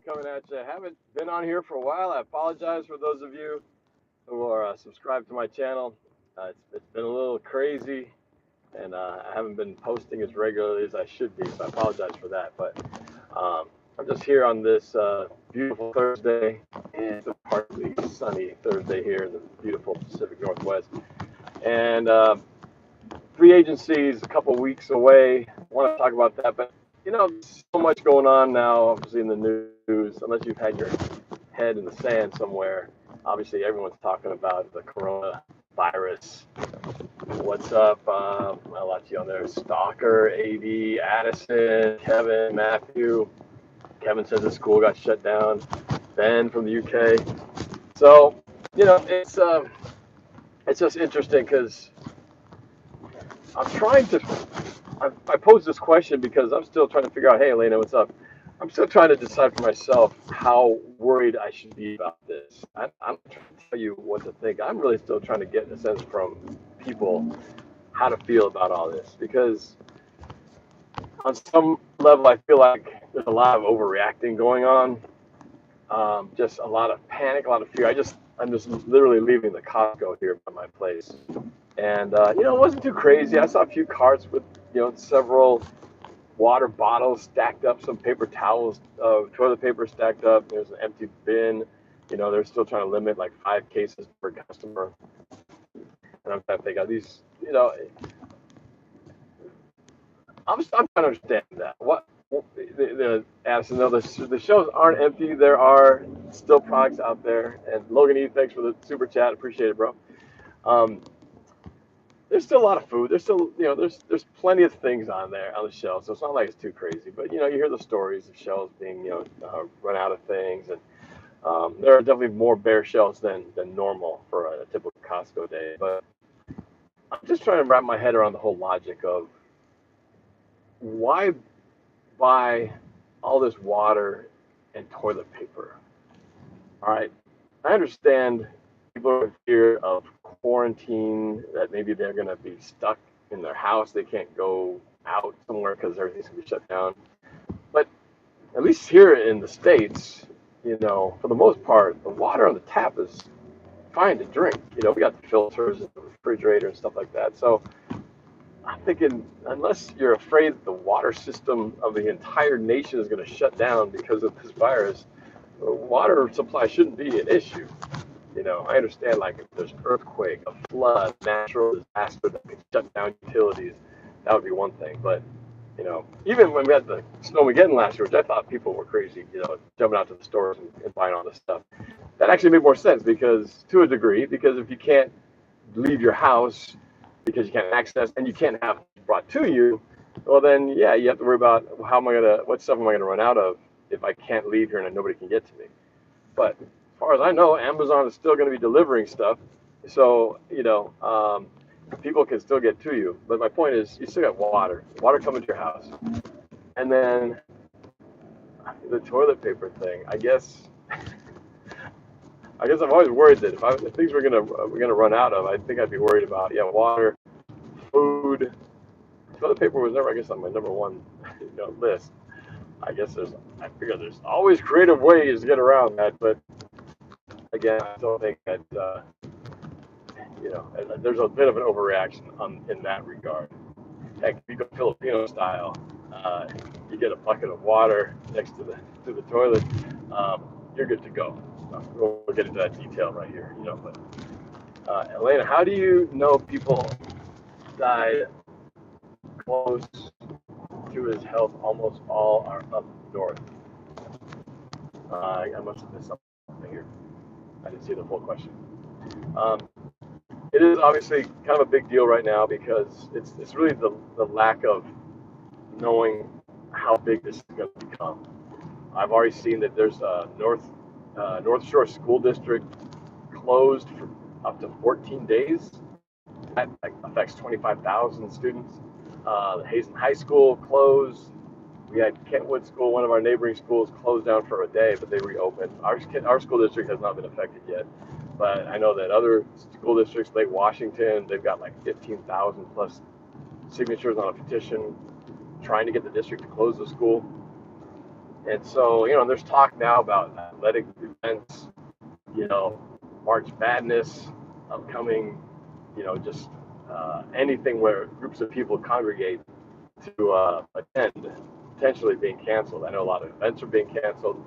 coming at you. I haven't been on here for a while. I apologize for those of you who are subscribed to my channel. It's been a little crazy, and I haven't been posting as regularly as I should be, so I apologize for that. But I'm just here on this beautiful Thursday, and it's a partly sunny Thursday here in the beautiful Pacific Northwest. And free agency is a couple weeks away. I want to talk about that, but you know, so much going on now, obviously in the news. Unless you've had your head in the sand somewhere, obviously everyone's talking about the coronavirus. What's up? I'll let you on there. Stalker, AD, Addison, Kevin, Matthew. Kevin says the school got shut down. Ben from the UK. So, you know, it's just interesting because I'm trying to. I posed this question because I'm still trying to figure out. Hey, Elena, what's up? I'm still trying to decide for myself how worried I should be about this. I'm trying to tell you what to think. I'm really still trying to get a sense from people how to feel about all this because on some level I feel like there's a lot of overreacting going on. Just a lot of panic, a lot of fear. I'm just literally leaving the Costco here by my place. And, you know, it wasn't too crazy. I saw a few carts with, you know, several water bottles stacked up, some paper towels, toilet paper stacked up. There's an empty bin. You know, they're still trying to limit like 5 cases per customer. And I'm trying to think of these, you know, I'm trying to understand that. Addison, no, the shelves aren't empty. There are still products out there. And Logan E, thanks for the super chat. Appreciate it, bro. Um, there's still a lot of food. There's still, you know, there's plenty of things on there on the shelves, so it's not like it's too crazy. But you know, you hear the stories of shelves being, you know, run out of things, and there are definitely more bare shelves than normal for a typical Costco day. But I'm just trying to wrap my head around the whole logic of why buy all this water and toilet paper. All right, I understand people are in fear of quarantine, that maybe they're going to be stuck in their house. They can't go out somewhere because everything's going to be shut down. But at least here in the States, you know, for the most part, the water on the tap is fine to drink. You know, we got the filters and the refrigerator and stuff like that. So I'm thinking, unless you're afraid that the water system of the entire nation is going to shut down because of this virus, the water supply shouldn't be an issue. You know, I understand like if there's an earthquake, a flood, natural disaster that could shut down utilities, that would be one thing. But, you know, even when we had the Snowmageddon last year, which I thought people were crazy, you know, jumping out to the stores and buying all this stuff, that actually made more sense because, to a degree, because if you can't leave your house because you can't access and you can't have it brought to you, well then, yeah, you have to worry about what stuff am I gonna run out of if I can't leave here and nobody can get to me. But as far as I know, Amazon is still going to be delivering stuff, so you know, people can still get to you. But my point is, you still got water coming to your house, and then the toilet paper thing. I guess I'm always worried that if things we're gonna run out of, I think I'd be worried about water, food. Toilet paper was never, I guess, on my number one list. I figure there's always creative ways to get around that, but again, I still think that there's a bit of an overreaction in that regard. Heck, if you go Filipino style, you get a bucket of water next to the toilet, you're good to go. We'll get into that detail right here, But Elena, how do you know people died close to his health? Almost all are up north. I must have missed something here. I didn't see the full question. It is obviously kind of a big deal right now because it's really the lack of knowing how big this is going to become. I've already seen that there's a North Shore School District closed for up to 14 days. That affects 25,000 students. Hazen High School closed. We had Kentwood School, one of our neighboring schools, closed down for a day, but they reopened. Our school district has not been affected yet, but I know that other school districts, Lake Washington, they've got like 15,000 plus signatures on a petition trying to get the district to close the school. And so, there's talk now about athletic events, March Madness upcoming, just anything where groups of people congregate to attend, potentially being canceled. I know a lot of events are being canceled.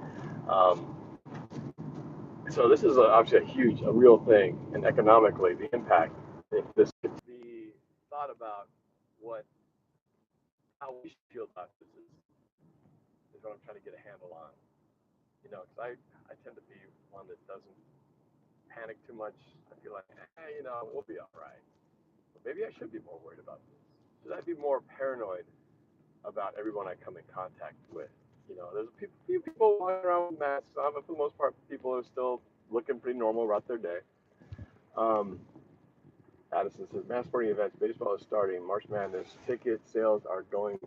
So this is obviously a real thing, and economically, the impact, if this could be thought about, how we should feel about this is what I'm trying to get a handle on. Because I tend to be one that doesn't panic too much. I feel like, we'll be all right. But maybe I should be more worried about this. Should I be more paranoid about everyone I come in contact with? There's a few people walking around with masks on, but for the most part, people are still looking pretty normal throughout their day. Addison says, mass sporting events, baseball is starting, March Madness, ticket sales are going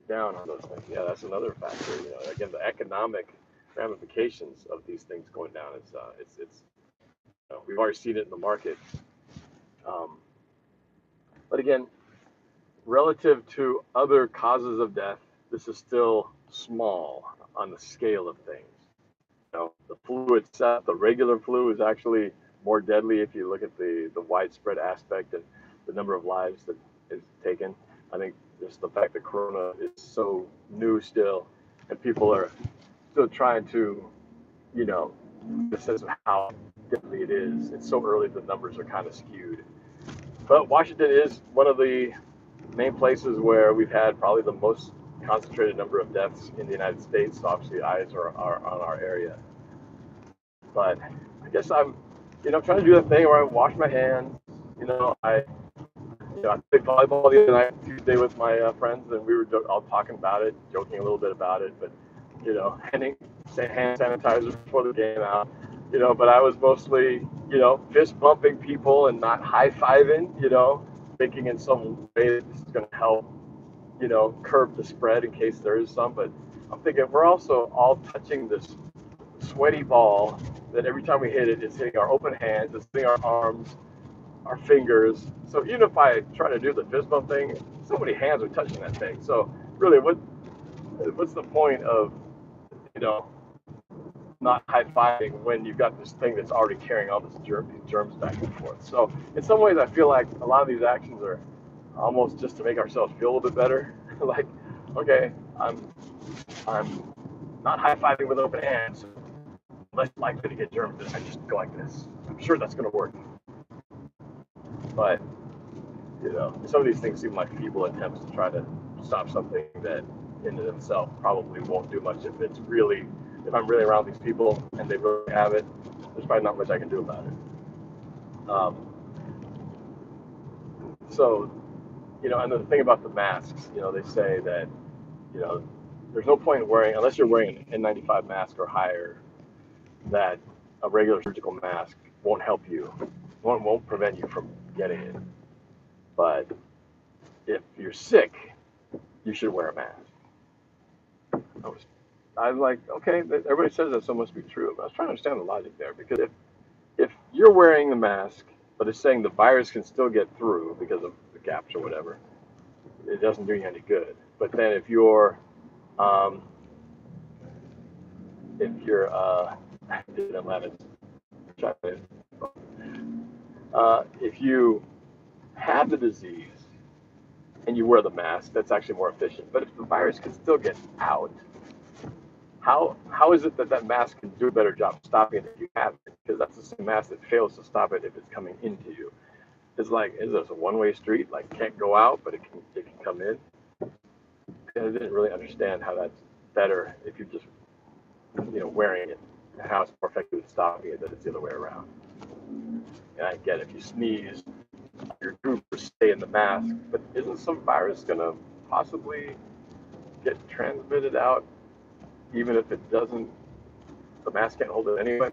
down on those things. Yeah, that's another factor. Again, the economic ramifications of these things going down it's we've already seen it in the market. But again, relative to other causes of death, this is still small on the scale of things. The flu itself, the regular flu, is actually more deadly if you look at the widespread aspect and the number of lives that is taken. I think just the fact that Corona is so new still, and people are still trying to, get a sense of how deadly it is. It's so early, the numbers are kind of skewed. But Washington is one of the main places where we've had probably the most concentrated number of deaths in the United States. So obviously, eyes are on our area. But I guess I'm, trying to do that thing where I wash my hands. I played volleyball the other night, Tuesday, with my friends, and we were all talking about it, joking a little bit about it. But hand sanitizer before the game out. But I was mostly, fist bumping people and not high fiving. Thinking in some way that this is going to help, curb the spread in case there is some. But I'm thinking we're also all touching this sweaty ball that every time we hit it, it's hitting our open hands, it's hitting our arms, our fingers. So even if I try to do the fist bump thing, so many hands are touching that thing. So really, what's the point of, not high-fiving when you've got this thing that's already carrying all these germs back and forth? So in some ways, I feel like a lot of these actions are almost just to make ourselves feel a little bit better. Like, okay, I'm not high-fiving with open hands, less likely to get germs if I just go like this. I'm sure that's going to work. But, some of these things seem like feeble attempts to try to stop something that in and of itself probably won't do much. If I'm really around these people and they really have it, there's probably not much I can do about it. So, and the thing about the masks, they say that, there's no point in wearing, unless you're wearing an N95 mask or higher, that a regular surgical mask won't help you. Won't prevent you from getting it. But if you're sick, you should wear a mask. I'm like, okay, everybody says that, so it must be true. But I was trying to understand the logic there, because if you're wearing the mask, but it's saying the virus can still get through because of the gaps or whatever, it doesn't do you any good. But then if you're if you have the disease and you wear the mask, that's actually more efficient. But if the virus can still get out, how is it that mask can do a better job stopping it if you have it? Because that's the same mask that fails to stop it if it's coming into you. It's like, is this a one-way street? Like, can't go out, but it can come in? And I didn't really understand how that's better if you're just, wearing it, and how it's more effective at stopping it than it's the other way around. And I get it, if you sneeze, your group will stay in the mask, but isn't some virus going to possibly get transmitted out, even if it doesn't, the mask can't hold it anyway?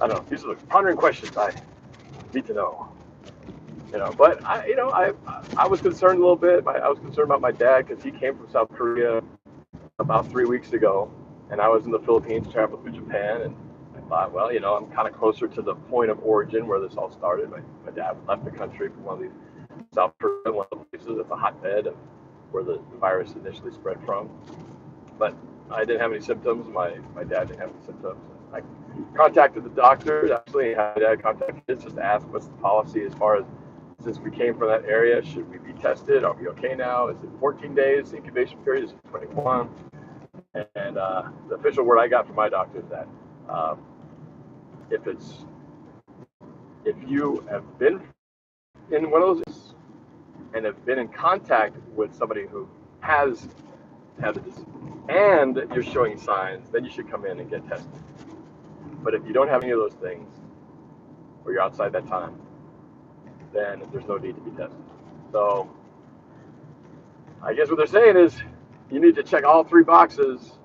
I don't know. These are the pondering questions I need to know. But I was concerned a little bit. I was concerned about my dad, because he came from South Korea about 3 weeks ago, and I was in the Philippines, traveled through Japan, and I thought, well, I'm kind of closer to the point of origin where this all started. My dad left the country from one of these South Korea, one of the places that's a hotbed of where the virus initially spread from. But I didn't have any symptoms. My dad didn't have any symptoms. I contacted the doctor. Actually, had my dad contact his just to ask what's the policy as far as, since we came from that area, should we be tested? Are we okay now? Is it 14 days incubation period? Is it 21? And the official word I got from my doctor is that if you have been in one of those and have been in contact with somebody who has had the disease and you're showing signs, then you should come in and get tested. But if you don't have any of those things, or you're outside that time, then there's no need to be tested. So I guess what they're saying is you need to check all 3 boxes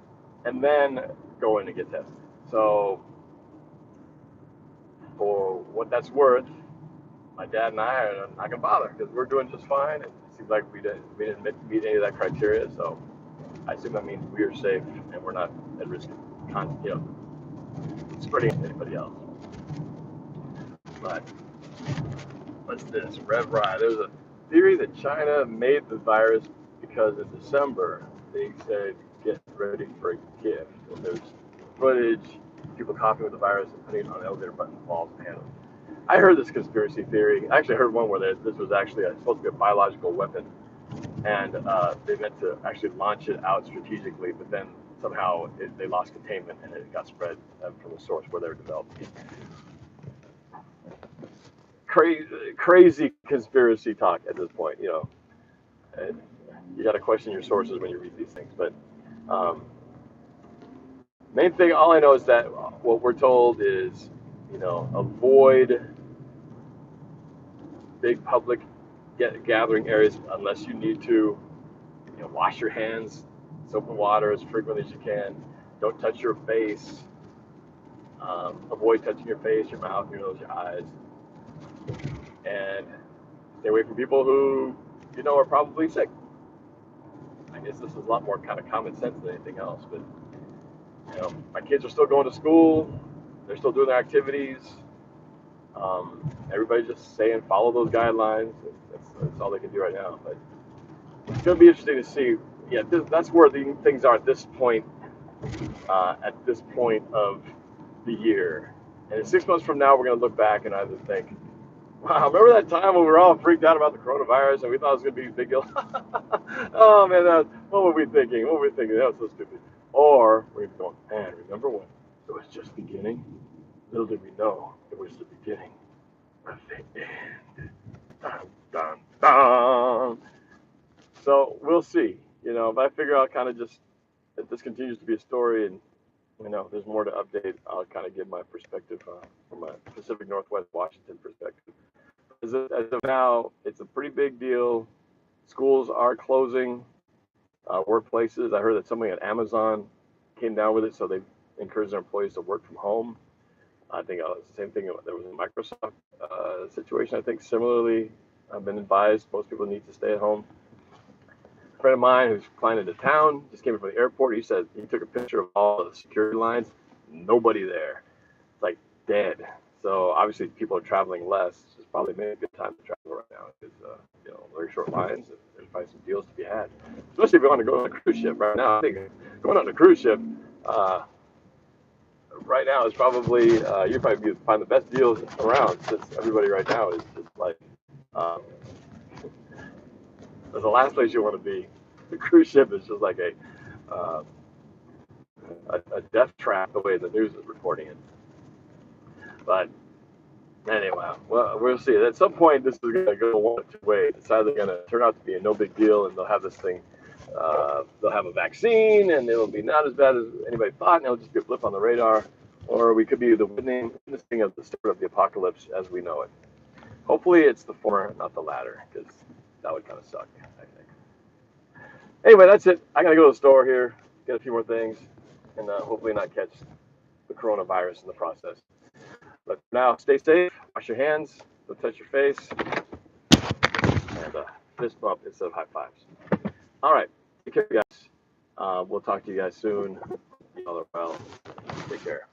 and then go in and get tested. So for what that's worth, my dad and I are not gonna bother because we're doing just fine. It seems like we didn't meet any of that criteria, so I assume that means we are safe and we're not at risk of spreading it to anybody else. But what's this? Rivalries. There's a theory that China made the virus because in December they said get ready for a gift. And there's footage, people copying with the virus and putting it on elevator buttons, walls, and handles. I heard this conspiracy theory. I actually heard one where this was actually supposed to be a biological weapon, and they meant to actually launch it out strategically, but then somehow they lost containment and it got spread from the source where they were developing it. Crazy conspiracy talk at this point, you know. You got to question your sources when you read these things, but main thing, all I know is that what we're told is, you know, avoid big public gathering areas unless you need to. You know, wash your hands, soap and water as frequently as you can. Don't touch your face. Avoid touching your face, your mouth, your nose, your eyes. And stay away from people who you know are probably sick. I guess this is a lot more kind of common sense than anything else, but you know, my kids are still going to school. They're still doing their activities. Everybody just saying follow those guidelines. That's all they can do right now. But it's going to be interesting to see. Yeah, that's where the things are at this point. At this point of the year, and in 6 months from now, we're going to look back and either think, "Wow, remember that time when we were all freaked out about the coronavirus and we thought it was going to be a big deal? Oh man, what were we thinking? What were we thinking? That was so stupid." Or we're going, "Man, remember when it was just beginning? Little did we know it was the beginning of the end." Dun, dun, dun. So we'll see. You know, if I figure out kind of just if this continues to be a story and you know there's more to update, I'll kind of give my perspective from a Pacific Northwest Washington perspective. As of now, it's a pretty big deal. Schools are closing. Workplaces. I heard that somebody at Amazon came down with it, so they encouraged their employees to work from home. I think the same thing. There was a Microsoft situation. I think similarly, I've been advised most people need to stay at home. A friend of mine who's flying into town just came in from the airport. He said he took a picture of all the security lines. Nobody there. It's like dead. So obviously people are traveling less. It's probably maybe a good time to travel right now because you know, very short lines and there's probably some deals to be had. Especially if you want to go on a cruise ship right now. I think going on a cruise ship right now is probably you probably find the best deals around since everybody right now is just like the last place you want to be. The cruise ship is just like a death trap the way the news is reporting it. But anyway, well, we'll see. At some point, this is going to go one of two ways. It's either going to turn out to be a no big deal, and they'll have this thing. They'll have a vaccine, and it'll be not as bad as anybody thought, and it'll just be a blip on the radar. Or we could be the witnessing of the start of the apocalypse as we know it. Hopefully, it's the former, not the latter, because that would kind of suck, I think. Anyway, that's it. I got to go to the store here, get a few more things, and hopefully not catch the coronavirus in the process. But now, stay safe, wash your hands, don't touch your face, and fist bump instead of high fives. All right, take care, guys. We'll talk to you guys soon. All are well. Take care.